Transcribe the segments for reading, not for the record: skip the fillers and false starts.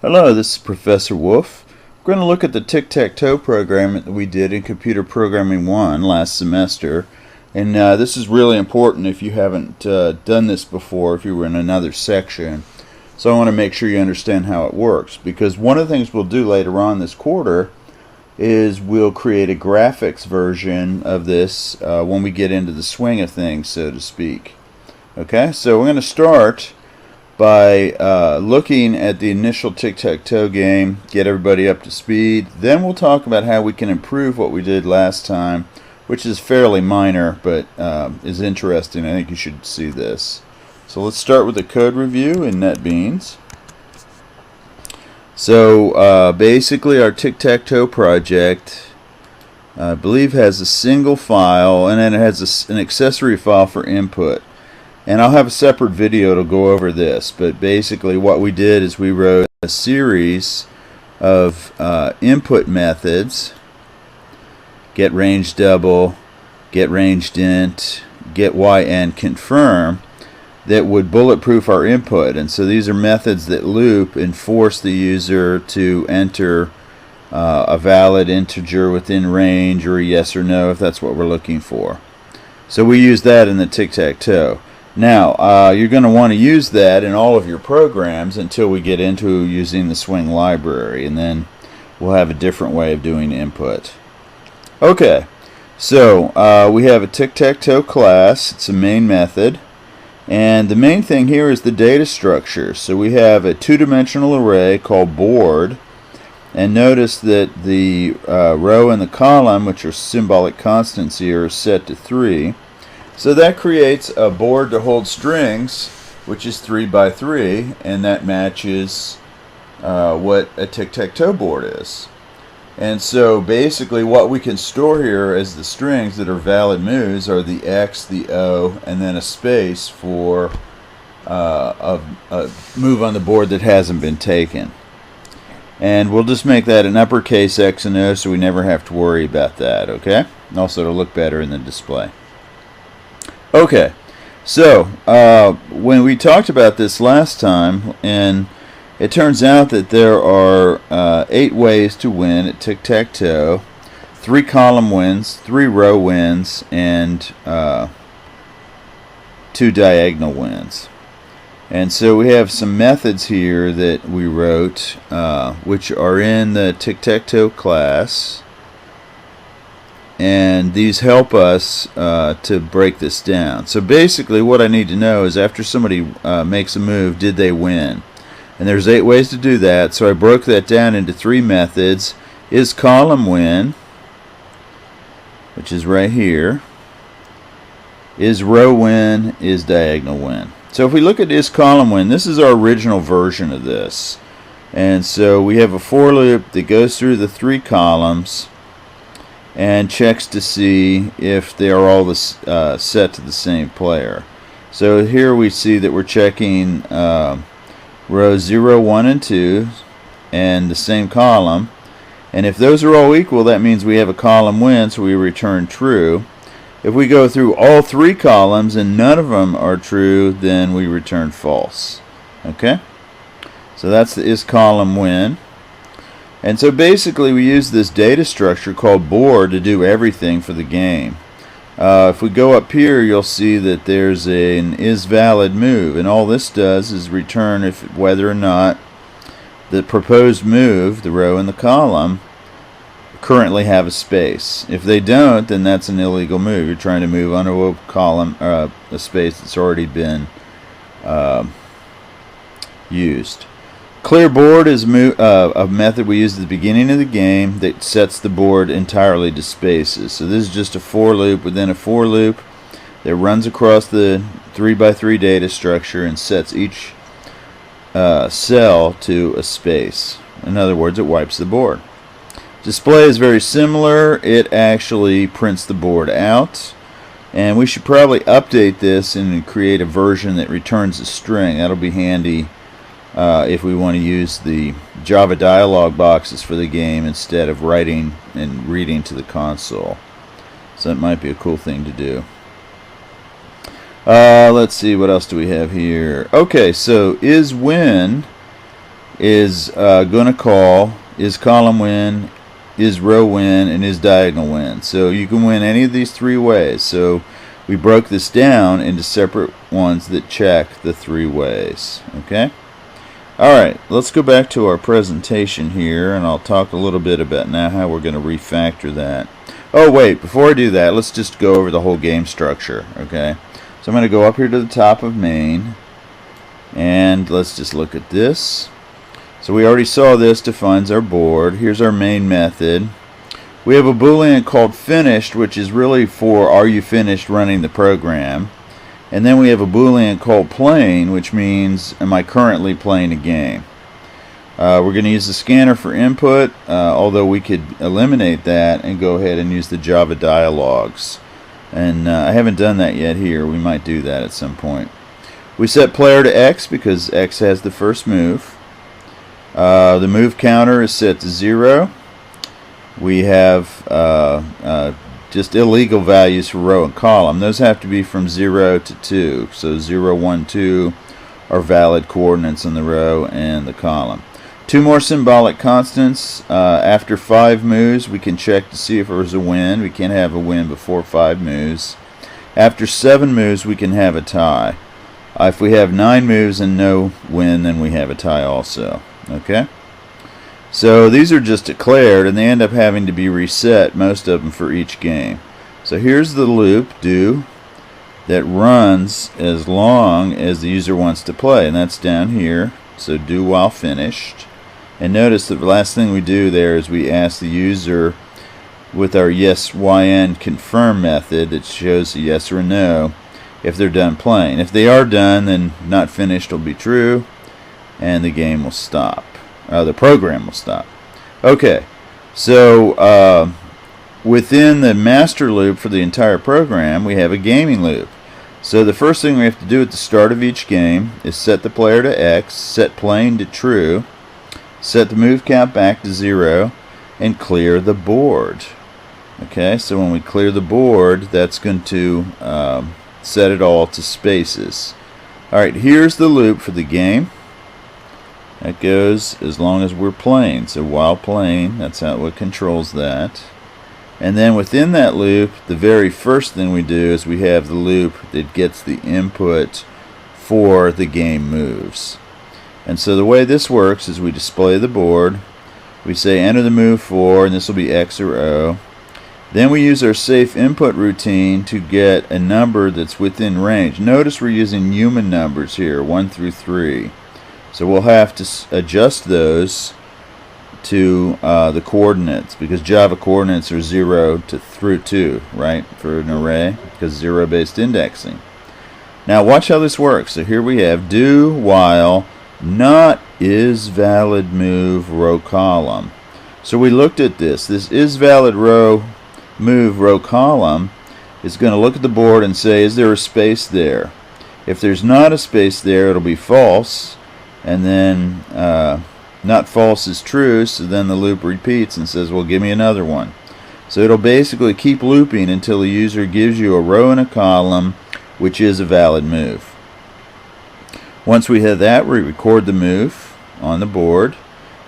Hello, this is Professor Wolf. We're going to look at the Tic Tac Toe program that we did in Computer Programming 1 last semester. And this is really important if you haven't done this before, if you were in another section. So I want to make sure you understand how it works, because one of the things we'll do later on this quarter is we'll create a graphics version of this when we get into the swing of things, so to speak. Okay, so we're going to start by looking at the initial tic-tac-toe game, get everybody up to speed. Then we'll talk about how we can improve what we did last time, which is fairly minor, but is interesting. I think you should see this. So let's start with a code review in NetBeans. So basically our tic-tac-toe project, I believe, has a single file, and then it has an accessory file for input. And I'll have a separate video to go over this, but basically what we did is we wrote a series of input methods: get range double, get ranged int, get y, and confirm, that would bulletproof our input. And so these are methods that loop and force the user to enter a valid integer within range, or a yes or no if that's what we're looking for. So we use that in the tic-tac-toe. Now, you're going to want to use that in all of your programs until we get into using the swing library, and then we'll have a different way of doing input. Okay, so we have a tic-tac-toe class. It's a main method, and the main thing here is the data structure. So we have a two-dimensional array called board, and notice that the row and the column, which are symbolic constants here, are set to 3. So that creates a board to hold strings, which is 3 by 3, and that matches what a tic-tac-toe board is. And so basically what we can store here as the strings that are valid moves are the X, the O, and then a space for a move on the board that hasn't been taken. And we'll just make that an uppercase X and O so we never have to worry about that, okay? And also it'll look better in the display. Okay, so when we talked about this last time, and it turns out that there are 8 ways to win at tic-tac-toe: 3 column wins, 3 row wins, and 2 diagonal wins. And so we have some methods here that we wrote, which are in the tic-tac-toe class. And these help us to break this down. So basically what I need to know is, after somebody makes a move, did they win? And there's 8 ways to do that, so I broke that down into 3 methods. Is column win, which is right here. Is row win, is diagonal win. So if we look at is column win, this is our original version of this. And so we have a for loop that goes through the 3 columns and checks to see if they are all set to the same player. So here we see that we're checking rows 0, 1, and 2 and the same column. And if those are all equal, that means we have a column win, so we return true. If we go through all 3 columns and none of them are true, then we return false. Okay? So that's the is column win. And so basically we use this data structure called board to do everything for the game. If we go up here, you'll see that there's an is valid move, and all this does is return whether or not the proposed move, the row and the column, currently have a space. If they don't, then that's an illegal move. You're trying to move onto a column, a space that's already been used. Clear board is a method we use at the beginning of the game that sets the board entirely to spaces. So this is just a for loop within a for loop that runs across the 3 by 3 data structure and sets each cell to a space. In other words, it wipes the board. Display is very similar. It actually prints the board out. And we should probably update this and create a version that returns a string. That'll be handy if we want to use the Java dialog boxes for the game instead of writing and reading to the console. So that might be a cool thing to do. Let's see, what else do we have here? Okay, so is win is going to call is column win, is row win, and is diagonal win. So you can win any of these three ways. So we broke this down into separate ones that check the three ways. Okay? Alright, let's go back to our presentation here, and I'll talk a little bit about now how we're going to refactor that. Oh wait, before I do that, let's just go over the whole game structure. Okay? So I'm going to go up here to the top of main, and let's just look at this. So we already saw this defines our board. Here's our main method. We have a Boolean called finished, which is really for are you finished running the program. And then we have a Boolean called playing, which means am I currently playing a game. We're going to use the scanner for input, although we could eliminate that and go ahead and use the Java dialogues. And I haven't done that yet here. We might do that at some point. We set player to X because X has the first move. The move counter is set to 0. We have just illegal values for row and column. Those have to be from 0 to 2. So 0, 1, 2 are valid coordinates in the row and the column. Two more symbolic constants. After 5 moves, we can check to see if there was a win. We can't have a win before 5 moves. After 7 moves, we can have a tie. If we have 9 moves and no win, then we have a tie also. Okay? So these are just declared, and they end up having to be reset, most of them, for each game. So here's the loop, do, that runs as long as the user wants to play, and that's down here. So do while finished. And notice that the last thing we do there is we ask the user with our yes yn confirm method that shows a yes or a no if they're done playing. If they are done, then not finished will be true, and the game will stop. The program will stop. Okay, so within the master loop for the entire program, we have a gaming loop. So the first thing we have to do at the start of each game is set the player to X, set playing to true, set the move count back to 0, and clear the board. Okay, so when we clear the board, that's going to set it all to spaces. Alright, here's the loop for the game. That goes as long as we're playing. So while playing, that's how it controls that. And then within that loop, the very first thing we do is we have the loop that gets the input for the game moves. And so the way this works is we display the board. We say enter the move for, and this will be X or O. Then we use our safe input routine to get a number that's within range. Notice we're using human numbers here, 1 through 3. So we'll have to adjust those to the coordinates, because Java coordinates are 0 to through 2, right, for an array, because 0-based indexing. Now watch how this works. So here we have do while not is valid move row column. So we looked at this. This is valid row move row column is going to look at the board and say, is there a space there? If there's not a space there, it'll be false. And then not false is true, so then the loop repeats and says, well, give me another one. So it'll basically keep looping until the user gives you a row and a column, which is a valid move. Once we have that, we record the move on the board,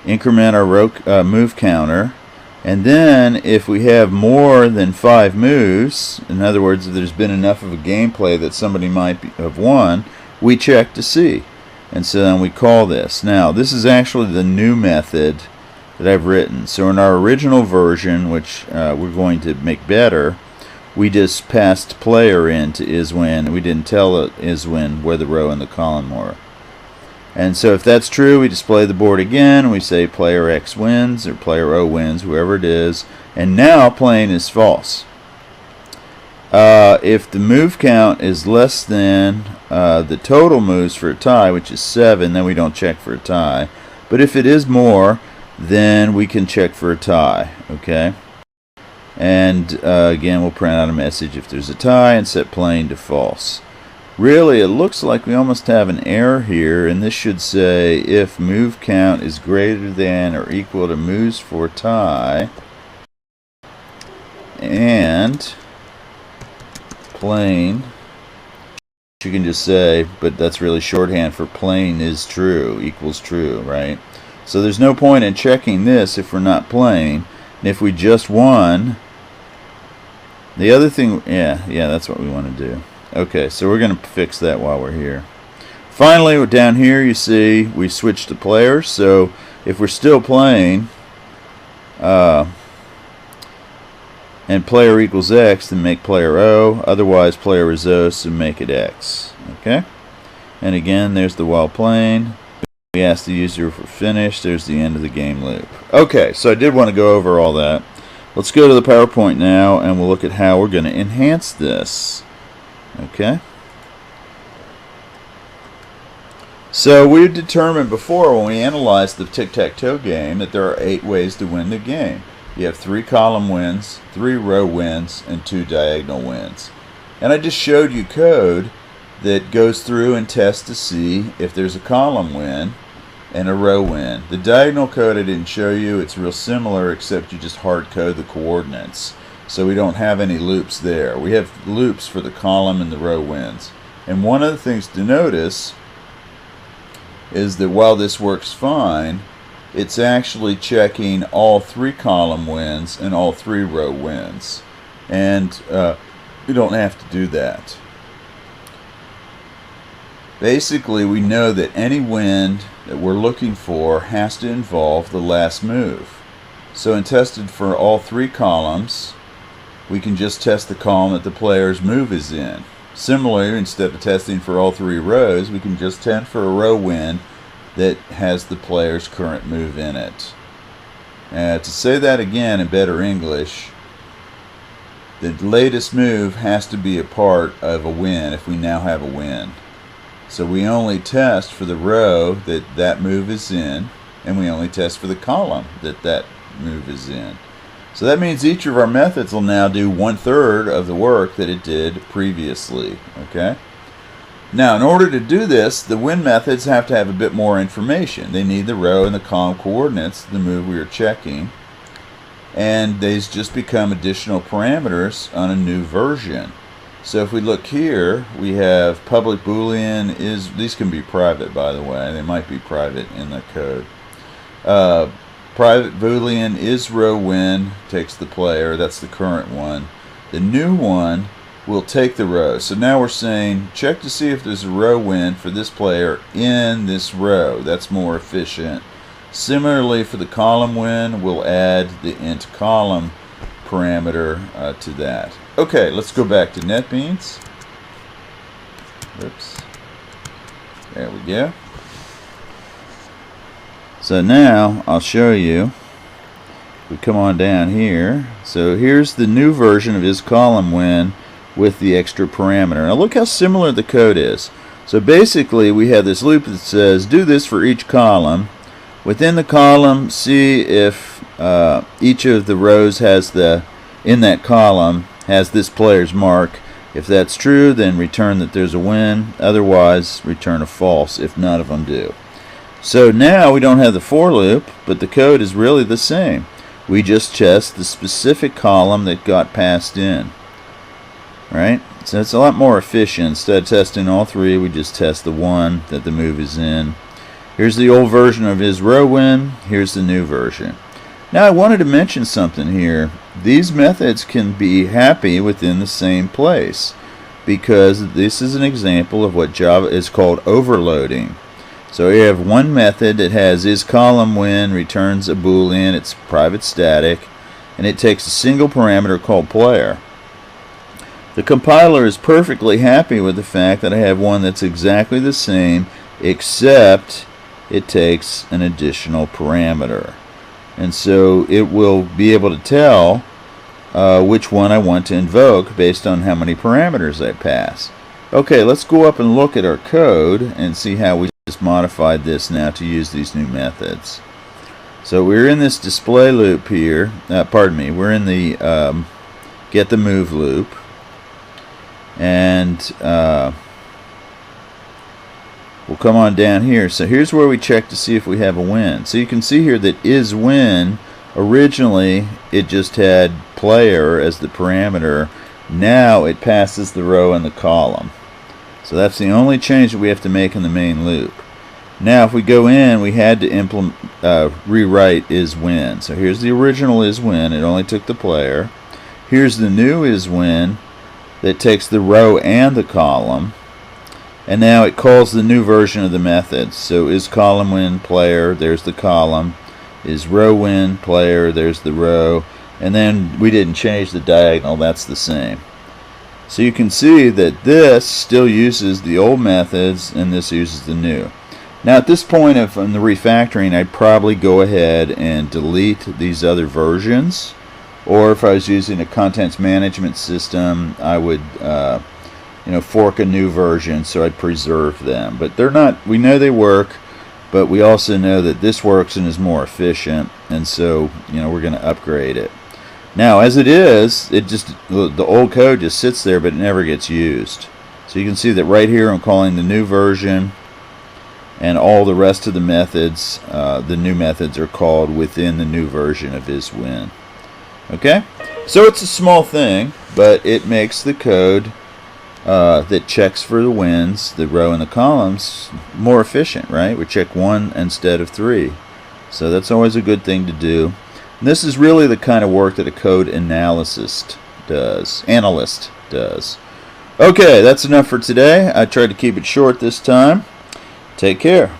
increment our row, move counter, and then if we have more than 5 moves, in other words, if there's been enough of a gameplay that somebody might have won, we check to see. And so then we call this. Now, this is actually the new method that I've written. So in our original version, which we're going to make better, we just passed player into isWin. We didn't tell it isWin where the row and the column were. And so if that's true, we display the board again. We say player X wins or player O wins, whoever it is. And now playing is false. If the move count is less than the total moves for a tie, which is 7, then we don't check for a tie. But if it is more, then we can check for a tie. Okay? And again, we'll print out a message if there's a tie and set playing to false. Really, it looks like we almost have an error here, and this should say if move count is greater than or equal to moves for tie and playing you can just say, but that's really shorthand for playing is true equals true, right? So there's no point in checking this if we're not playing. And if we just won, the other thing, yeah, that's what we want to do. Okay, so we're going to fix that while we're here. Finally, down here you see we switched to players. So if we're still playing, and player equals X, then make player O. Otherwise, player is O, so make it X. Okay? And again, there's the while playing. We ask the user for finish. There's the end of the game loop. Okay, so I did want to go over all that. Let's go to the PowerPoint now, and we'll look at how we're going to enhance this. Okay? So we determined before when we analyzed the tic-tac-toe game that there are 8 ways to win the game. You have 3 column wins, 3 row wins, and 2 diagonal wins. And I just showed you code that goes through and tests to see if there's a column win and a row win. The diagonal code I didn't show you. It's real similar, except you just hard code the coordinates. So we don't have any loops there. We have loops for the column and the row wins. And one of the things to notice is that while this works fine, it's actually checking all 3 column wins and all 3 row wins. And we don't have to do that. Basically, we know that any win that we're looking for has to involve the last move. So in tested for all 3 columns, we can just test the column that the player's move is in. Similarly, instead of testing for all 3 rows, we can just test for a row win that has the player's current move in it. To say that again in better English, the latest move has to be a part of a win if we now have a win. So we only test for the row that that move is in, and we only test for the column that that move is in. So that means each of our methods will now do 1/3 of the work that it did previously. Okay? Now, in order to do this, the win methods have to have a bit more information. They need the row and the column coordinates, the move we are checking, and these just become additional parameters on a new version. So if we look here, we have public boolean is, these can be private, by the way. They might be private in the code. Private boolean is row win, takes the player. That's the current one. The new one will take the row. So now we're saying check to see if there's a row win for this player in this row. That's more efficient. Similarly, for the column win, we'll add the int column parameter to that. Okay, let's go back to NetBeans. Oops. There we go. So now I'll show you. We come on down here. So here's the new version of his column win with the extra parameter. Now look how similar the code is. So basically we have this loop that says do this for each column. Within the column, see if each of the rows has in that column has this player's mark. If that's true, then return that there's a win. Otherwise, return a false if none of them do. So now we don't have the for loop, but the code is really the same. We just test the specific column that got passed in. Right? So it's a lot more efficient. Instead of testing all 3, we just test the one that the move is in. Here's the old version of his row win. Here's the new version. Now I wanted to mention something here. These methods can be happy within the same place because this is an example of what Java is called overloading. So you have one method that has is column win, returns a boolean, it's private static, and it takes a single parameter called player. The compiler is perfectly happy with the fact that I have one that's exactly the same, except it takes an additional parameter. And so it will be able to tell which one I want to invoke based on how many parameters I pass. Okay, let's go up and look at our code and see how we just modified this now to use these new methods. So we're in this display loop here. We're in the get the move loop. And we'll come on down here. So here's where we check to see if we have a win. So you can see here that is win, originally it just had player as the parameter. Now it passes the row and the column. So that's the only change that we have to make in the main loop. Now if we go in, we had to implement rewrite is when. So here's the original is when. It only took the player. Here's the new is when that takes the row and the column. And now it calls the new version of the method. So is column when player, there's the column. Is row when player, there's the row. And then we didn't change the diagonal, that's the same. So you can see that this still uses the old methods and this uses the new. Now at this point in the refactoring, I'd probably go ahead and delete these other versions. Or if I was using a contents management system, I would fork a new version, so I'd preserve them. But they're not, we know they work, but we also know that this works and is more efficient, and so we're going to upgrade it. Now as it is, the old code just sits there, but it never gets used. So you can see that right here I'm calling the new version, and all the rest of the methods, the new methods, are called within the new version of isWhen. Okay, so it's a small thing, but it makes the code that checks for the wins, the row and the columns, more efficient, right? We check 1 instead of 3. So that's always a good thing to do. And this is really the kind of work that a code analyst does. Okay, that's enough for today. I tried to keep it short this time. Take care.